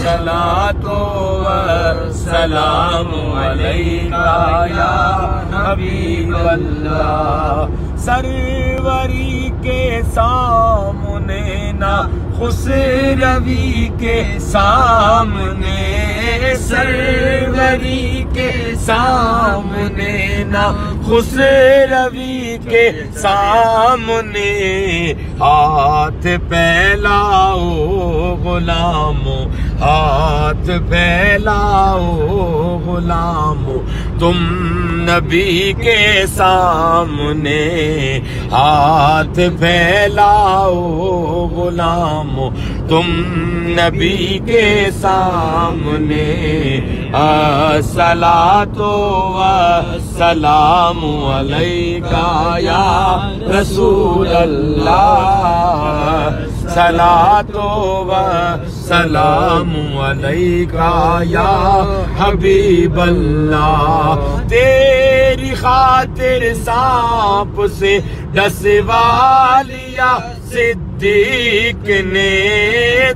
الصلاۃ والسلام علیکہ یا حبیب اللہ۔ سروری کے سامنے نہ خسروی کے سامنے، سروری کے سامنے نہ خسروی کے سامنے، ہاتھ پھیلاؤ غلامو، ہاتھ پھیلاؤ غلامو، تم نبی کے سامنے ہاتھ پھیلاؤ غلامو، تم نبی کے سامنے۔ الصلاۃ والسلام علیکہ یا رسول اللہ، صلاۃ والسلام علیکہ یا حبیب اللہ۔ تیری خاطر سانپ سے ڈسوا لیا صدیق نے،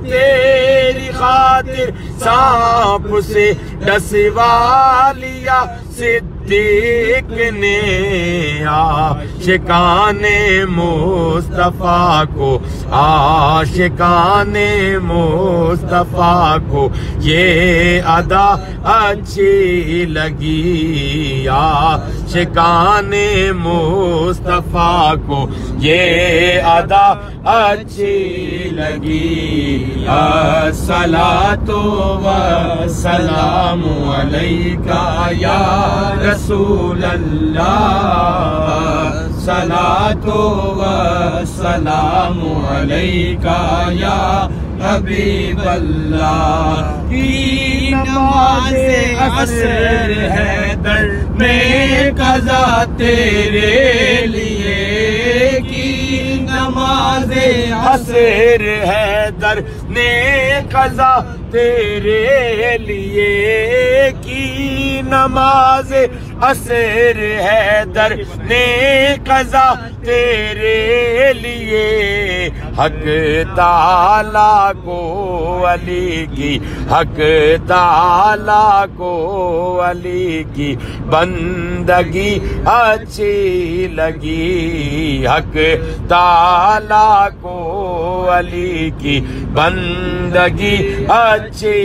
تیری خاطر سانپ سے ڈسوا لیا صدیق نے، عاشقان مصطفیٰ کو، عاشقان مصطفیٰ کو یہ ادا اچھی لگی، عاشقان مصطفیٰ کو یہ ادا اچھی لگی۔ الصلاۃ والسلام علیکہ یا رسول اللہ، صلاۃ والسلام علیکہ یا حبیب اللہ۔ کی نماز عصر ہے در میں قضا تیرے لیے، کی نماز عصر ہے در نے قضا تیرے لیے، کی نماز عصر ہے در نے قضا تیرے لیے، حق تعالیٰ کو علی کی، حق تعالیٰ کو علی کی بندگی اچھی لگی، حق تعالیٰ کو علی کی بندگی اچھی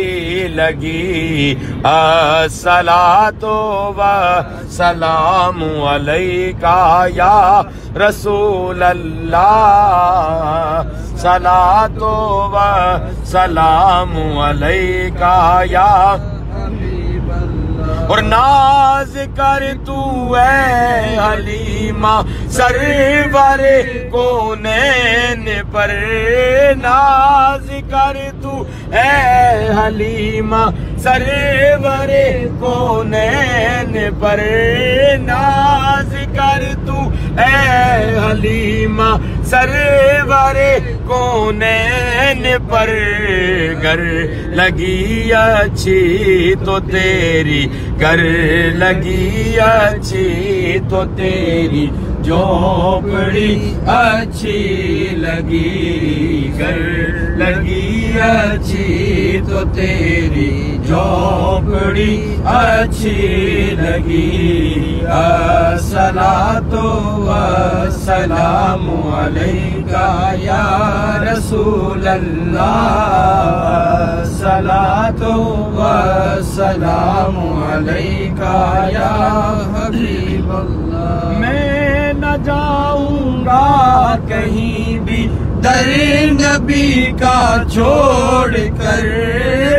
لگی۔ الصلاۃ والسلام علیکہ یا رسول اللہ، صلاۃ والسلام علیکہ یا حبیب اللہ۔ اور ناز کر تو اے حلیمہ سرور کونین پر، ناز کر تو اے حلیمہ سرور کونین پر، ناز کر تو اے حلیمہ سرور کونین پر، گر لگی اچھی تو تیری، گر لگی اچھی تو تیری جھونپڑی اچھی لگی، گر لگی اچھی تو تیری جھونپڑی اچھی لگی۔ الصلاۃ والسلام علیکہ یا رسول اللہ، صلاۃ والسلام علیکہ یا حبیب اللہ۔ میں نہ جاؤں گا کہیں بھی در نبی کا چھوڑ کر،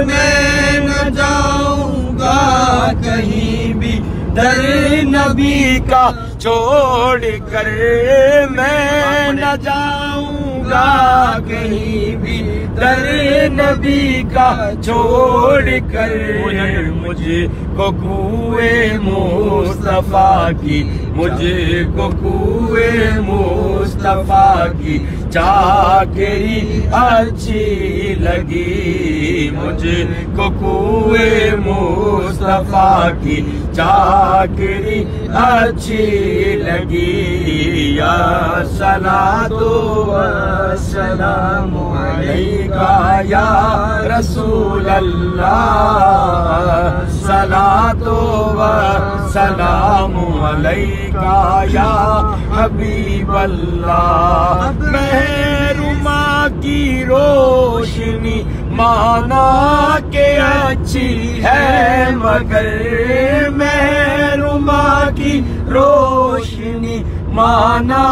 میں نہ جاؤں گا کہیں بھی در نبی کا چھوڑ کر، میں نہ جاؤں گا کہیں بھی در نبی کا چھوڑ کر، مجھ کو کوئے مصطفیٰ کی، مجھ کو کوئے مصطفیٰ کی چاکری اچھی لگی، مجھ کو کوئے مصطفیٰ کی چاکری اچھی لگی یا صلاۃ و سلام علیکہ یا رسول اللہ صلاۃ و سلام علیکہ یا حبیب اللہ مہرما کی روشنی مانا کہ اچھی ہے مگر مہرما کی روشنی مانا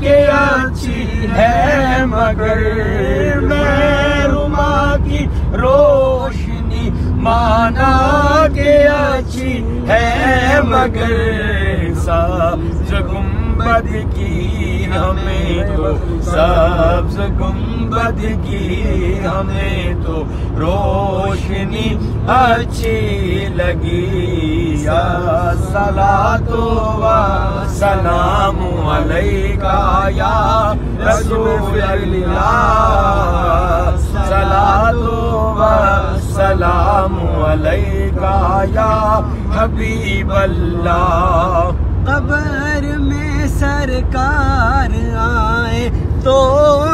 کہ اچھی ہے مگر مہرما کی روشنی مانا کہ اچھی ہے مگر سبز گنبد کی ہمیں تو سبز گنبد کی ہمیں تو روشنی اچھی لگی یا صلاۃ و سلام علیکہ یا رسول اللہ صلاۃ و سلام علیکہ یا حبیب اللہ قبر میں سرکار آئے تو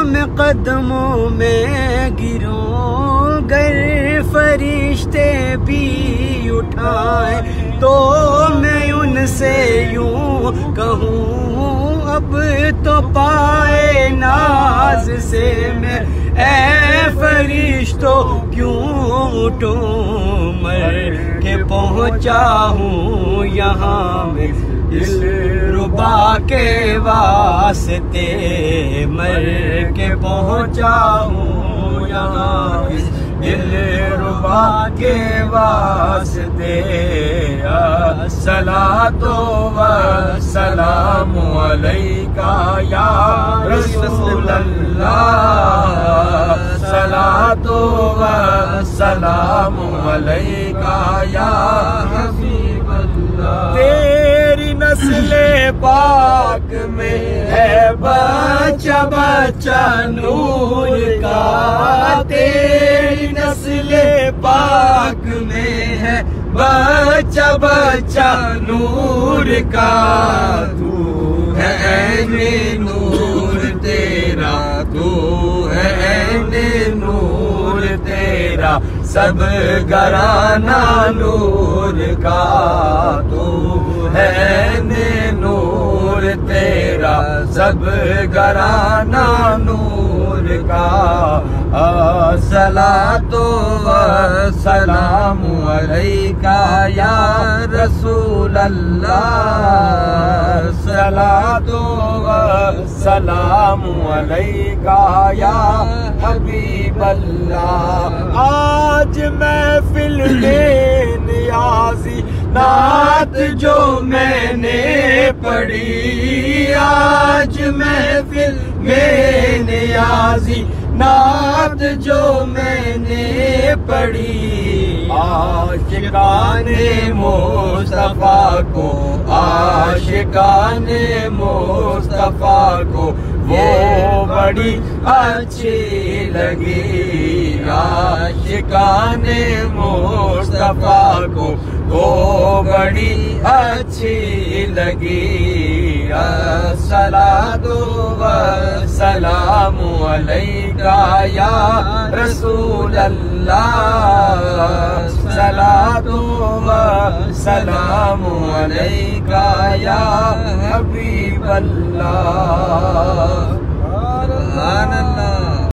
میں قدموں میں گروں گر فرشتے بھی اٹھائے تو میں ان سے یوں کہوں اب تو پائے ناز سے میں اے فرشتوں کیوں اٹھوں مر کے پہنچا ہوں یہاں میں دلربا کے واسطے مر کے پہنچا ہوں یہاں دلربا کے واسطے صلاۃ و سلام علیکہ یا رسول اللہ صلاۃ و سلام علیکہ یا حبیب اللہ تیری نسل پاک میں ہے بچہ بچہ نور کا تیری نسل پاک میں ہے بچہ بچہ نور کا تو ہے عین نور تیرا تو ہے عین نور تیرا سب گھرانہ نور کا تو ہے عین نور تیرا سب گھرانہ نور کا صلاۃ و سلام علیکہ یا رسول اللہ صلاۃ و سلام علیکہ یا حبیب اللہ آج محفل میں نیازی نعت جو میں نے پڑھی آج محفل میں نیازی نعت جو میں نے پڑھی عاشقان مصطفیٰ کو عاشقان مصطفیٰ کو وہ بڑی اچھی لگی عاشقان مصطفیٰ کو وہ بڑی اچھی لگی صلاۃ و سلام علیکہ یا رسول اللہ صلاۃ و سلام علیکہ یا حبیب اللہ سبحان اللہ